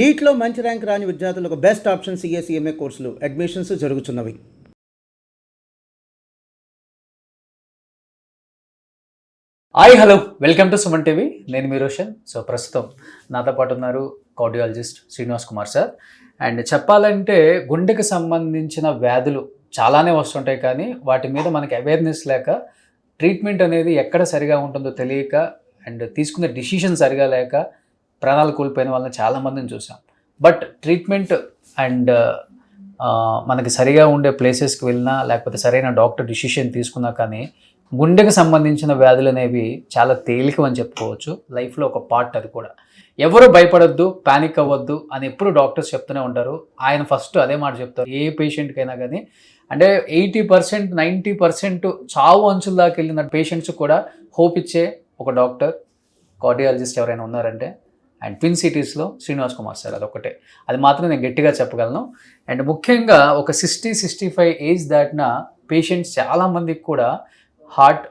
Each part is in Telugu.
నీట్లో మంచి ర్యాంక్ రాని విద్యార్థులకు బెస్ట్ ఆప్షన్ సిఎస్ఈఎంఏ కోర్సులు అడ్మిషన్స్ జరుగుతున్నవి. Hello, welcome to Suman TV. నేను మీ రోషన్. సో ప్రస్తుతం నాతో పాటు ఉన్నారు cardiologist Srinivas Kumar sir. And చెప్పాలంటే గుండెకి సంబంధించిన వ్యాధులు చాలానే వస్తుంటాయి, కానీ వాటి మీద మనకి అవేర్నెస్ లేక ట్రీట్మెంట్ అనేది ఎక్కడ సరిగా ఉంటుందో తెలియక అండ్ తీసుకునే డిసిషన్ సరిగా లేక ప్రాణాలు కోల్పోయిన వాళ్ళని చాలామందిని చూసాం. బట్ ట్రీట్మెంట్ అండ్ మనకి సరిగా ఉండే ప్లేసెస్కి వెళ్ళినా లేకపోతే సరైన డాక్టర్ డిసిషన్ తీసుకున్నా కానీ గుండెకి సంబంధించిన వ్యాధులు అనేవి చాలా తేలికవని చెప్పుకోవచ్చు. లైఫ్లో ఒక పార్ట్ అది కూడా. ఎవరు భయపడొద్దు, ప్యానిక్ అవ్వద్దు అని ఎప్పుడు డాక్టర్స్ చెప్తూనే ఉంటారు. ఆయన ఫస్ట్ అదే మాట చెప్తారు ఏ పేషెంట్కైనా కానీ. అంటే 80% 90% చావు అంచుల దాకా వెళ్ళిన పేషెంట్స్ కూడా హోప్ ఇచ్చే ఒక డాక్టర్ కార్డియాలజిస్ట్ ఎవరైనా ఉన్నారంటే అండ్ ట్విన్ సిటీస్లో శ్రీనివాస్ కుమార్ సార్. అదొకటే, అది మాత్రం నేను గట్టిగా చెప్పగలను. అండ్ ముఖ్యంగా ఒక 60-65 ఏజ్ దాటిన పేషెంట్స్ చాలామందికి కూడా హార్ట్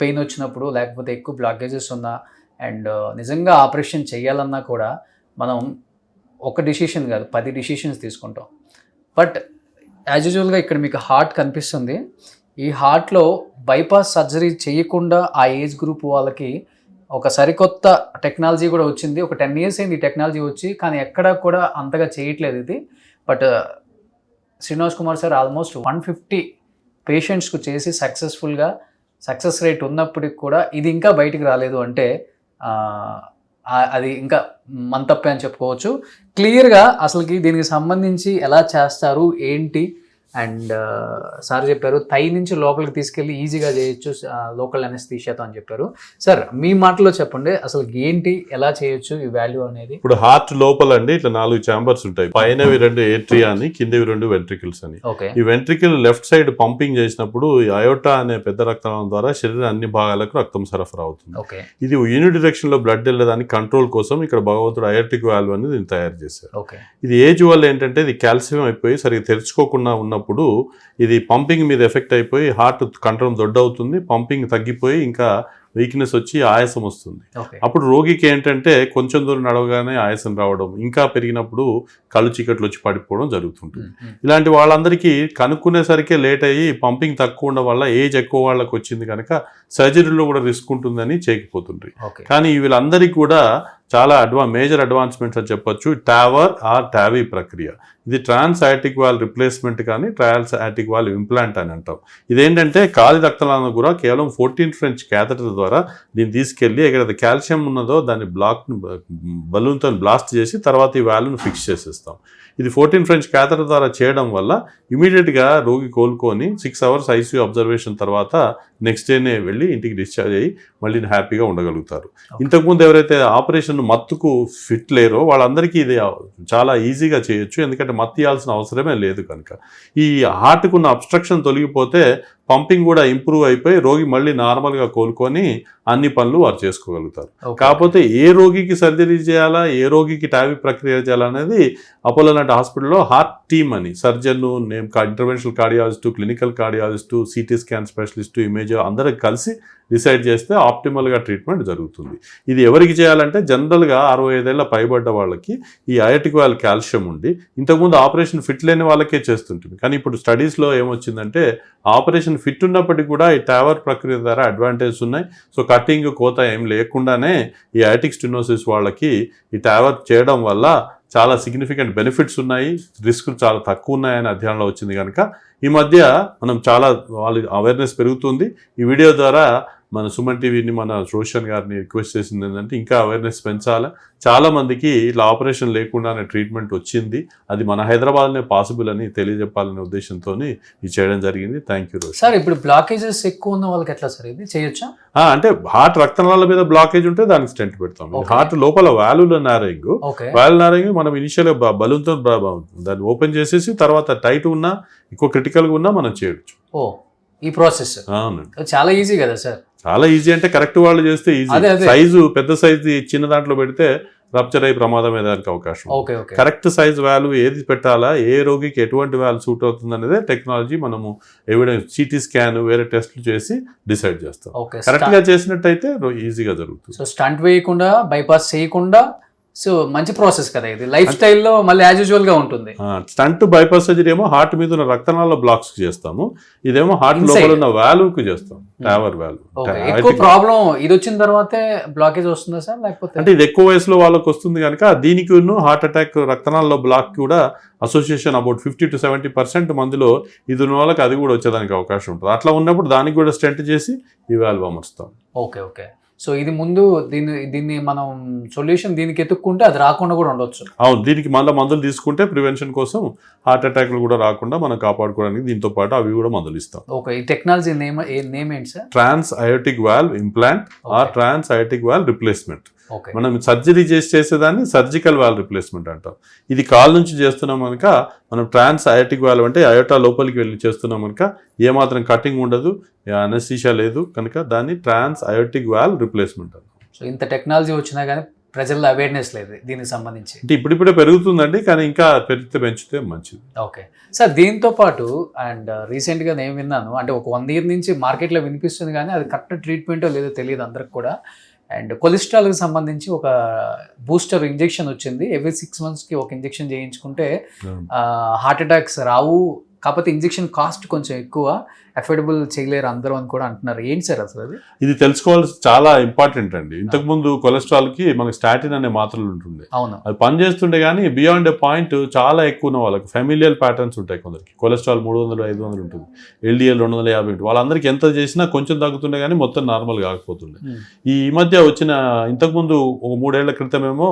పెయిన్ వచ్చినప్పుడు లేకపోతే ఎక్కువ బ్లాకేజెస్ ఉన్నా అండ్ నిజంగా ఆపరేషన్ చేయాలన్నా కూడా మనం ఒక డిసిషన్ కాదు 10 డిసిషన్స్ తీసుకుంటాం. బట్ యాజ్ యూజువల్గా ఇక్కడ మీకు హార్ట్ కనిపిస్తుంది. ఈ హార్ట్లో బైపాస్ సర్జరీ చేయకుండా ఆ ఏజ్ గ్రూప్ వాళ్ళకి ఒక సరికొత్త టెక్నాలజీ కూడా వచ్చింది. ఒక 10 years అయింది ఈ టెక్నాలజీ వచ్చి, కానీ ఎక్కడా కూడా అంతగా చేయట్లేదు ఇది. But Srinivas Kumar sir almost 150 పేషెంట్స్కు చేసి సక్సెస్ రేట్ ఉన్నప్పటికి కూడా ఇది ఇంకా బయటికి రాలేదు అంటే అది ఇంకా మన తప్పే అని చెప్పుకోవచ్చు. క్లియర్గా అసలుకి దీనికి సంబంధించి ఎలా చేస్తారు ఏంటి అండ్ సార్ చెప్పారు థై నుంచి లోపలికి తీసుకెళ్ళి ఈజీగా చేయొచ్చు లోకల్ అనెస్థీషియాతో అని చెప్పారు. సార్ మీ మాటలో చెప్పండి అసలు ఏంటి, ఎలా చేయొచ్చు ఈ వాల్యూ అనేది. ఇప్పుడు హార్ట్ లోపల అండి ఇట్లా 4 ఛాంబర్స్ ఉంటాయి. పైనవి 2 ఏట్రియా అని, కిందవి 2 వెంట్రికల్స్ అని. ఈ వెంట్రికల్ లెఫ్ట్ సైడ్ పంపింగ్ చేసినప్పుడు అయోటా అనే పెద్ద రక్తనాళం ద్వారా శరీరం అన్ని భాగాలకు రక్తం సరఫరా అవుతుంది. ఇది యూని డైరెక్షన్ లో బ్లడ్ వెళ్ళడానికి కంట్రోల్ కోసం ఇక్కడ భగవంతుడు అయోటిక్ వాల్వ్ అనేది దీన్ని తయారు చేశారు. ఇది ఏజ్ వల్ల ఏంటంటే ఇది కాల్షియం అయిపోయి సరిగ్గా తెరుచుకోకుండా ఉన్నప్పుడు ఇది పంపింగ్ మీద ఎఫెక్ట్ అయిపోయి హార్ట్ కంట్రోల్ దొడ్డవుతుంది, పంపింగ్ తగ్గిపోయి ఇంకా వీక్నెస్ వచ్చి ఆయాసం వస్తుంది. అప్పుడు రోగికి ఏంటంటే కొంచెం దూరం నడవగానే ఆయాసం రావడం, ఇంకా పెరిగినప్పుడు కళ్ళు చీకట్లు వచ్చి పడిపోవడం జరుగుతుంటుంది. ఇలాంటి వాళ్ళందరికీ కనుక్కునేసరికి లేట్ అయ్యి పంపింగ్ తక్కువ ఉండడం వల్ల ఏజ్ ఎక్కువ వాళ్ళకి వచ్చింది కనుక సర్జరీలో కూడా రిస్క్ ఉంటుందని చేయకపోతుండ్రి. కానీ వీళ్ళందరికీ కూడా చాలా మేజర్ అడ్వాన్స్మెంట్స్ అని చెప్పొచ్చు. టావర్ ఆర్ టావీ ప్రక్రియ. ఇది ట్రాన్స్ యాటిక్ వాల్ రిప్లేస్మెంట్ కానీ ట్రాన్స్ యాటిక్ వాల్ ఇంప్లాంట్ అని అంటాం. ఇదేంటంటే కాలి రక్తనాళం కూడా కేవలం 14 French క్యాథెటర్ ద్వారా దీన్ని తీసుకెళ్ళి ఎక్కడైతే కాల్షియం ఉన్నదో దాన్ని బలూన్తో బ్లాస్ట్ చేసి తర్వాత ఈ వాల్వ్ను ఫిక్స్ చేసేస్తాం. ఇది 14 French క్యాథెటర్ ద్వారా చేయడం వల్ల ఇమీడియట్గా రోగి కోలుకొని 6 hours ఐసీయూ అబ్జర్వేషన్ తర్వాత నెక్స్ట్ డేనే వెళ్ళి ఇంటికి డిశ్చార్జ్ అయ్యి మళ్ళీ హ్యాపీగా ఉండగలుగుతారు. ఇంతకుముందు ఎవరైతే ఆపరేషన్ మత్తుకు ఫిట్ లేరో వాళ్ళందరికీ ఇది చాలా ఈజీగా చేయొచ్చు, ఎందుకంటే మత్తు ఇవ్వాల్సిన అవసరమే లేదు కనుక. ఈ హార్ట్కు ఉన్న అబ్స్ట్రక్షన్ తొలగిపోతే పంపింగ్ కూడా ఇంప్రూవ్ అయిపోయి రోగి మళ్ళీ నార్మల్గా కోలుకొని అన్ని పనులు వారు చేసుకోగలుగుతారు. కాకపోతే ఏ రోగికి సర్జరీ చేయాలా, ఏ రోగికి టావీ ప్రక్రియ చేయాలనేది అపోలో లాంటి హాస్పిటల్లో హార్ట్ టీమ్ అని surgeon, interventional cardiologist, clinical cardiologist, CT scan specialist, image అందరికి కలిసి డిసైడ్ చేస్తే ఆప్టిమల్గా ట్రీట్మెంట్ జరుగుతుంది. ఇది ఎవరికి చేయాలంటే జనరల్గా 65 ఏళ్ళ పైబడ్డ వాళ్ళకి ఈ అయోటిక్ వాల్వ్ కాల్షియం ఉండి ఇంతకుముందు ఆపరేషన్ ఫిట్ లేని వాళ్ళకే చేస్తుంటుంది. కానీ ఇప్పుడు స్టడీస్లో ఏమొచ్చిందంటే ఆపరేషన్ ఫిట్ ఉన్నప్పటికీ కూడా ఈ టావర్ ప్రక్రియ ద్వారా అడ్వాంటేజ్ ఉన్నాయి. సో కటింగ్ కోత ఏం లేకుండానే ఈ అయోటిక్ స్టెనోసిస్ వాళ్ళకి ఈ టావర్ చేయడం వల్ల చాలా సిగ్నిఫికెంట్ బెనిఫిట్స్ ఉన్నాయి, రిస్కులు చాలా తక్కువ ఉన్నాయని అధ్యయనంలో వచ్చింది కనుక ఈ మధ్య మనం చాలా వాళ్ళ అవేర్నెస్ పెరుగుతుంది. ఈ వీడియో ద్వారా మన సుమన్ టీవీని, మన రోషన్ గారిని రిక్వెస్ట్ చేసింది ఏంటంటే ఇంకా అవేర్నెస్ పెంచాలి. చాలా మందికి ఇలా ఆపరేషన్ లేకుండానే ట్రీట్మెంట్ వచ్చింది, అది మన హైదరాబాద్నే పాసిబుల్ అని తెలియజెప్పాలనే ఉద్దేశంతో ఇది చేయడం జరిగింది. Thank you Roshan. సార్ ఇప్పుడు బ్లాకేజెస్ ఎక్కువ ఉన్న వాళ్ళకి ఎట్లా సార్ ఇది చేయొచ్చా? అంటే హార్ట్ రక్తనాళాల మీద బ్లాకేజ్ ఉంటే దానికి స్టెంట్ పెడతాం. హార్ట్ లోపల వాల్వ్ల నారింగ్ మనం ఇనిషియల్ బలూన్తో దాన్ని ఓపెన్ చేసేసి తర్వాత టైట్ ఉన్నా ఎక్కువ క్రిటికల్గా ఉన్నా మనం చేయొచ్చు. ఈ ప్రాసెస్ చాలా ఈజీ కదా సార్? చాలా ఈజీ అంటే కరెక్ట్ వాళ్ళు చేస్తే ఈజీ. సైజు పెద్ద సైజు చిన్న దాంట్లో పెడితే రప్చర్ అయ్యి ప్రమాదం అయ్యేదానికి అవకాశం. కరెక్ట్ సైజ్ వాల్వ్ ఏది పెట్టాలా, ఏ రోగికి ఎటువంటి వాల్వ్ సూట్ అవుతుంది అనేది టెక్నాలజీ మనము ఎవిడెన్స్ సిటీ స్కాన్ వేరే టెస్ట్లు చేసి డిసైడ్ చేస్తాం. కరెక్ట్ గా చేసినట్టయితే ఈజీగా జరుగుతుంది. సో స్టంట్ వేయకుండా, బైపాస్ చేయకుండా సో మంచి ప్రాసెస్ కదా ఇది, లైఫ్ స్టైల్లో మళ్ళీ యాజ్ యూజువల్ గా ఉంటుంది. స్టంట్ బైపాస్ సర్జరీ ఏమో హార్ట్ మీద ఉన్న రక్తనాళ బ్లాక్స్ చేస్తాము, ఇదేమో హార్ట్ Inside. లోపల ఉన్న వాల్వ్ కు చేస్తాం, టావర్ వాల్వ్. ఎక్కువ ప్రాబ్లం ఇది వచ్చిన తర్వాతే బ్లాకేజ్ వస్తుందా సార్, లేకపోతే అంటే ఇది ఎక్కువ వయసులో వాళ్ళకి వస్తుంది కనుక దీనికి హార్ట్ అటాక్ రక్తనాళ బ్లాక్ కూడా అసోసియేషన్ అబౌట్ 50-70% మందిలో ఇది ఉన్న వాళ్ళకి అది కూడా వచ్చేదానికి అవకాశం ఉంటుంది. అట్లా ఉన్నప్పుడు దానికి కూడా స్టెంట్ చేసి ఈ వాల్వ్ అమర్స్తాం. Okay okay. సో ఇది ముందు దీన్ని మనం సొల్యూషన్ దీనికి ఎత్తుక్కుంటే అది రాకుండా కూడా ఉండొచ్చు. అవును, దీనికి మళ్ళీ మందులు తీసుకుంటే ప్రివెన్షన్ కోసం హార్ట్ అటాక్లు కూడా రాకుండా మనం కాపాడుకోవడానికి దీంతో పాటు అవి కూడా మందులు ఇస్తాం. ఓకే, ఈ టెక్నాలజీ నేమ్ ఏంటి sir? Trans aortic valve implant or trans aortic valve replacement. Okay, మనం సర్జరీ చేసేదాన్ని సర్జికల్ వాల్వ్ రిప్లేస్మెంట్ అంటాం. ఇది కాల్ నుంచి చేస్తున్నాం కనుక మనం ట్రాన్స్ అయోటిక్ వాల్వ్ అంటే అయోటా లోపలికి వెళ్ళి చేస్తున్నాం కనుక ఏమాత్రం కటింగ్ ఉండదు, అనస్థీషియా లేదు కనుక దాన్ని ట్రాన్స్ అయోటిక్ వాల్వ్ రిప్లేస్మెంట్ అంటాం. సో ఇంత టెక్నాలజీ వచ్చినా కానీ ప్రజల్లో అవేర్నెస్ లేదు దీనికి సంబంధించి. అంటే ఇప్పుడిప్పుడే పెరుగుతుందండి, కానీ ఇంకా పెంచితే మంచిది. ఓకే సార్, దీంతో పాటు అండ్ రీసెంట్గా నేను విన్నాను, అంటే ఒక 1 year నుంచి మార్కెట్లో వినిపిస్తుంది కానీ అది కరెక్ట్ ట్రీట్మెంటో లేదో తెలియదు అందరికి కూడా. అండ్ కొలెస్ట్రాల్కి సంబంధించి ఒక బూస్టర్ ఇంజెక్షన్ వచ్చింది, ఎవ్రీ 6 monthsకి ఒక ఇంజెక్షన్ చేయించుకుంటే హార్ట్ అటాక్స్ రావు, కాకపోతే ఇంజెక్షన్ కాస్ట్ కొంచెం ఎక్కువ, అఫోర్డబుల్ చేయలేరు అందరూ అని కూడా అంటున్నారు. ఏంటి సార్ అసలు అది? ఇది తెలుసుకోవాల్సి చాలా ఇంపార్టెంట్ అండి. ఇంతకుముందు కొలెస్ట్రాల్ కి మనకి స్టాటిన్ అనే మాత్రలు ఉంటుండే, అవును, అది పనిచేస్తుండే కానీ బియాండ్ ఏ పాయింట్ చాలా ఎక్కువ ఉన్న వాళ్ళకి ఫెమిలియల్ ప్యాటర్న్స్ ఉంటాయి. కొందరికి కొలెస్ట్రాల్ 300-500 ఉంటుంది, LDL 250 ఉంటుంది. వాళ్ళందరికీ ఎంత చేసినా కొంచెం తగ్గుతుండే కానీ మొత్తం నార్మల్ కాకపోతుండే. ఈ మధ్య వచ్చిన ఇంతకుముందు ఒక 3 ఏళ్ల క్రితమేమో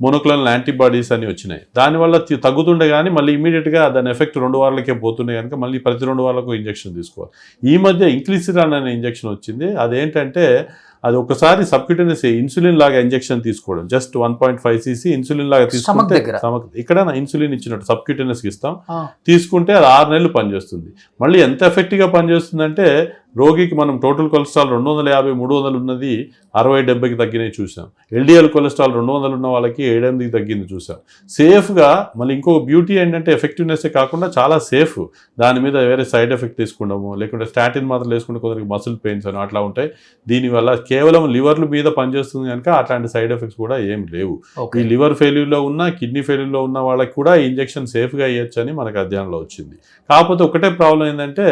మోనోక్లోనల్ యాంటీబాడీస్ అని వచ్చినాయి. దానివల్ల తగ్గుతుండే కానీ మళ్ళీ ఇమీడియట్గా దాని ఎఫెక్ట్ 2 వారాలకే పోతుండే కనుక మళ్ళీ ప్రతి 2 వారాలకు ఇంజెక్షన్ తీసుకోవాలి. ఈ మధ్య ఇంక్లిసిరాన్ అనే ఇంజెక్షన్ వచ్చింది. అదేంటంటే అది ఒకసారి సబ్క్యూటేనియస్ ఇన్సులిన్ లాగా ఇంజెక్షన్ తీసుకోవడం, జస్ట్ 1.5 cc ఇన్సులిన్ లాగా తీసుకుంటే ఇక్కడ ఇన్సులిన్ ఇచ్చినట్టు సబ్క్యూటేనియస్ ఇస్తాం, తీసుకుంటే అది 6 నెలలు పనిచేస్తుంది. మళ్ళీ ఎంత ఎఫెక్టివ్గా పనిచేస్తుందంటే రోగికి మనం టోటల్ కొలెస్ట్రాల్ 250-300 ఉన్నది 60-70కి తగ్గినవి చూసాం. LDL కొలెస్ట్రాల్ 200 ఉన్న వాళ్ళకి 7-8కి తగ్గింది చూసాం. సేఫ్గా మళ్ళీ ఇంకొక బ్యూటీ ఏంటంటే ఎఫెక్టివ్నెస్సే కాకుండా చాలా సేఫ్, దాని మీద వేరే సైడ్ ఎఫెక్ట్ తీసుకుంటాము, లేకుంటే స్టాటిన్ మాత్రం వేసుకుంటే కొందరికి మసిల్ పెయిన్స్ అని అట్లా ఉంటాయి. దీనివల్ల కేవలం లివర్లు మీద పనిచేస్తుంది కనుక అట్లాంటి సైడ్ ఎఫెక్ట్స్ కూడా ఏం లేవు. ఈ లివర్ ఫెయిల్యూర్లో ఉన్న కిడ్నీ ఫెయిల్యూర్లో ఉన్న వాళ్ళకి కూడా ఈ ఇంజెక్షన్ సేఫ్గా ఇవ్వచ్చు అని మనకు అధ్యయనంలో వచ్చింది. కాకపోతే ఒకటే ప్రాబ్లం ఏంటంటే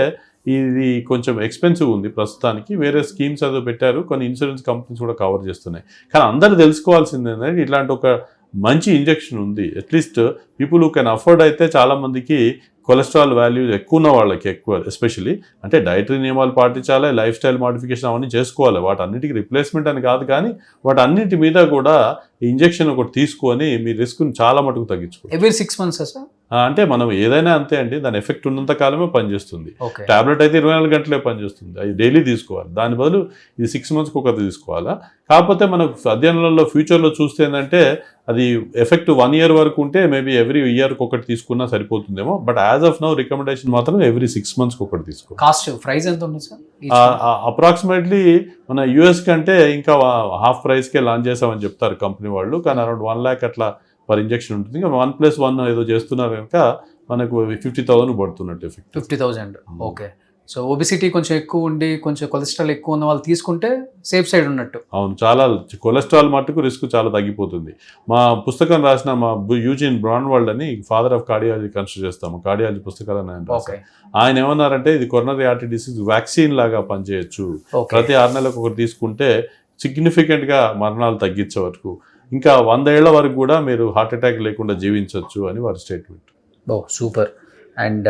ఇది కొంచెం ఎక్స్పెన్సివ్ ఉంది ప్రస్తుతానికి. వేరే స్కీమ్స్ అదో పెట్టారు, కొన్ని ఇన్సూరెన్స్ కంపెనీస్ కూడా కవర్ చేస్తున్నాయి. కానీ అందరూ తెలుసుకోవాల్సింది ఏంటంటే ఇట్లాంటి ఒక మంచి ఇంజెక్షన్ ఉంది. At least people who can afford అయితే చాలామందికి కొలెస్ట్రాల్ వాల్యూ ఎక్కువ ఉన్న వాళ్ళకి ఎక్కువ ఎస్పెషలీ అంటే డైటరీ నియమాలు పాటించాలి, లైఫ్ స్టైల్ మోడిఫికేషన్ అవన్నీ చేసుకోవాలి. వాటన్నిటికీ రిప్లేస్మెంట్ అని కాదు కానీ వాటన్నిటి మీద కూడా ఇంజెక్షన్ ఒకటి తీసుకొని మీ రిస్క్ని చాలా మటుకు తగ్గించుకోవాలి. Every 6 months sir? అంటే మనం ఏదైనా అంతే అండి, దాని ఎఫెక్ట్ ఉన్నంత కాలమే పనిచేస్తుంది. టాబ్లెట్ అయితే 24 గంటలే పనిచేస్తుంది, అది డైలీ తీసుకోవాలి. దాని బదులు ఇది 6 monthsకి ఒకటి తీసుకోవాలా. కాకపోతే మనకు అధ్యయనాలలో ఫ్యూచర్లో చూస్తే ఏంటంటే అది ఎఫెక్ట్ 1 year వరకు ఉంటే మేబీ ఎవ్రీ ఇయర్కి ఒకటి తీసుకున్నా సరిపోతుందేమో. But as of now recommendation మాత్రం ఎవ్రీ 6 monthsకి ఒకటి తీసుకోవాలి. కాస్ట్ ప్రైస్ ఎంత ఉంది సార్? అప్రాక్సిమేట్లీ మన US కంటే ఇంకా హాఫ్ ప్రైస్కే లాంచ్ చేసామని చెప్తారు కంపెనీ వాళ్ళు, కానీ అరౌండ్ 1 lakh అట్లా పర్ ఇంజెక్షన్ ఉంటుంది. ఇంకా 1+1 ఏదో చేస్తున్నారు కనుక మనకు 50,000 పడుతున్నట్టు ఎఫెక్ట్. 50,000. ఓకే. సో ఒబిసిటీ కొంచెం ఎక్కువ ఉండి కొంచెం కొలెస్ట్రాల్ ఎక్కువ ఉన్న వాళ్ళు తీసుకుంటే సేఫ్ సైడ్ ఉన్నట్టు. అవును, చాలా కొలెస్ట్రాల్ మట్టుకు రిస్క్ చాలా తగ్గిపోతుంది. మా పుస్తకం రాసిన మా యూజిన్ బ్రాన్వాల్డ్ అని ఫాదర్ ఆఫ్ కార్డియాలజీ కన్సిడర్ చేస్తాము, కార్డియాలజీ పుస్తకాలను ఆయన ఏమన్నారంటే ఇది కొరోనరీ ఆర్టరీ డిసీజ్ వ్యాక్సిన్ లాగా పనిచేయచ్చు. ప్రతి 6 నెలలకు ఒకటి తీసుకుంటే సిగ్నిఫికెంట్గా మరణాలు తగ్గించే వరకు ఇంకా 100 ఏళ్ల వరకు కూడా మీరు హార్ట్ అటాక్ లేకుండా జీవించవచ్చు అని వారి స్టేట్మెంట్. Oh super. అండ్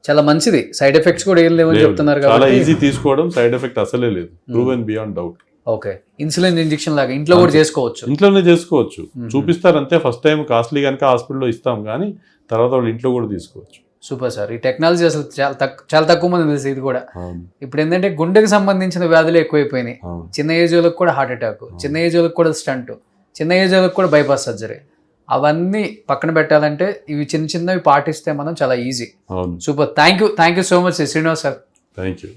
చాలా మంచిది, సైడ్ ఎఫెక్ట్స్ కూడా ఏం లేవని చెప్తున్నారు చాలా కాబట్టి ఈజీ తీసుకోవడం, సైడ్ ఎఫెక్ట్ అసలే లేదు, proven beyond doubt. Okay, insulin injection లాగా ఇంట్లో కూడా చేసుకోవచ్చు. ఇంట్లోనే చేసుకోవచ్చు, చూపిస్తారు అంతే. ఫస్ట్ టైం కాస్ట్లీ కనుక హాస్పిటల్లో ఇస్తాం కానీ తర్వాత వాళ్ళు ఇంట్లో కూడా తీసుకోవచ్చు. సూపర్ సార్, ఈ టెక్నాలజీ అసలు చాలా తక్కువ మంది తెలుసు ఇది కూడా. ఇప్పుడు ఏంటంటే గుండెకి సంబంధించిన వ్యాధులు ఎక్కువైపోయినాయి. చిన్న ఏజ్ వాళ్ళకి కూడా హార్ట్ అటాక్, చిన్న ఏజ్ వాళ్ళకి కూడా స్టంట్, చిన్న ఏజ్ వాళ్ళకి కూడా బైపాస్ సర్జరీ, అవన్నీ పక్కన పెట్టాలంటే ఇవి చిన్నవి పాటిస్తే మనం చాలా easy. Super, thank you so much Srinivas sir. Thank you.